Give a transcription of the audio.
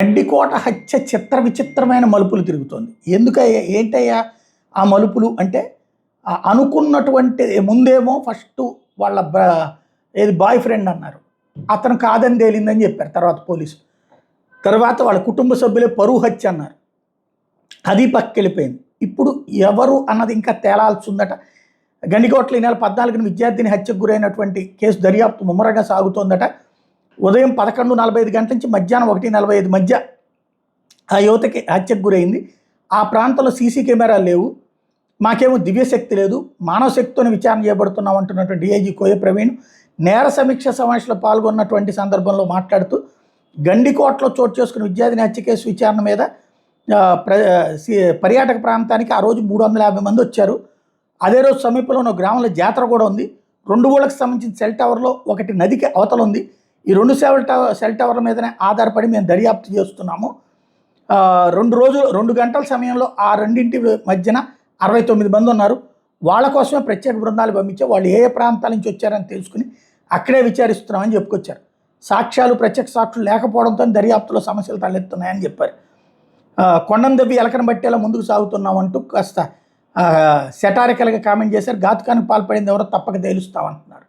గండికోట హత్య చిత్ర విచిత్రమైన మలుపులు తిరుగుతోంది. ఎందుకయ్యా ఏంటయ్యా ఆ మలుపులు అంటే అనుకున్నటువంటి ముందేమో ఫస్ట్ వాళ్ళ ఏది బాయ్ ఫ్రెండ్ అన్నారు. అతను కాదని తేలిందని చెప్పారు తర్వాత పోలీసులు. తర్వాత వాళ్ళ కుటుంబ సభ్యులే పరువు హత్య అన్నారు. అది పక్కకెళ్ళిపోయింది. ఇప్పుడు ఎవరు అన్నది ఇంకా తేలాల్సి ఉందట. గండికోటలో ఈ నెల 14న విద్యార్థిని హత్యకు గురైనటువంటి కేసు దర్యాప్తు ముమ్మరంగా సాగుతోందట. ఉదయం 11:45 గంటల నుంచి మధ్యాహ్నం 1:45 మధ్య ఆ యువతకి హత్యకు గురైంది. ఆ ప్రాంతంలో సీసీ కెమెరాలు లేవు. మాకేమో దివ్యశక్తి లేదు, మానవ శక్తితోనే విచారణ చేయబడుతున్నాం అంటున్నటువంటి డీఐజీ కోయ ప్రవీణ్ నేర సమీక్ష సమావేశంలో పాల్గొన్నటువంటి సందర్భంలో మాట్లాడుతూ గండికోటలో చోటు చేసుకున్న విద్యార్థిని హత్య కేసు విచారణ మీద పర్యాటక ప్రాంతానికి ఆ రోజు 350 మంది వచ్చారు. అదే రోజు సమీపంలో ఉన్న గ్రామంలో జాతర కూడా ఉంది. 2 ఊళ్ళకి సంబంధించిన సెల్ టవర్లో ఒకటి నదికి అవతల ఉంది. ఈ 2 సెల్ టవర్ల మీదనే ఆధారపడి మేము దర్యాప్తు చేస్తున్నాము. 2 గంటల సమయంలో ఆ రెండింటి మధ్యన 69 మంది ఉన్నారు. వాళ్ళ కోసమే ప్రత్యేక బృందాలు పంపించే వాళ్ళు ఏ ప్రాంతాల నుంచి వచ్చారని తెలుసుకుని అక్కడే విచారిస్తున్నామని చెప్పుకొచ్చారు. సాక్ష్యాలు ప్రత్యక్ష సాక్షులు లేకపోవడంతో దర్యాప్తులో సమస్యలు తలెత్తున్నాయని చెప్పారు. కొండను దవ్వి ఎలకను బట్టేలా ముందుకు సాగుతున్నామంటూ కాస్త సెటారికల్గా కామెంట్ చేశారు. ఘాతుకానికి పాల్పడింది ఎవరో తప్పక తేలుస్తామంటున్నారు.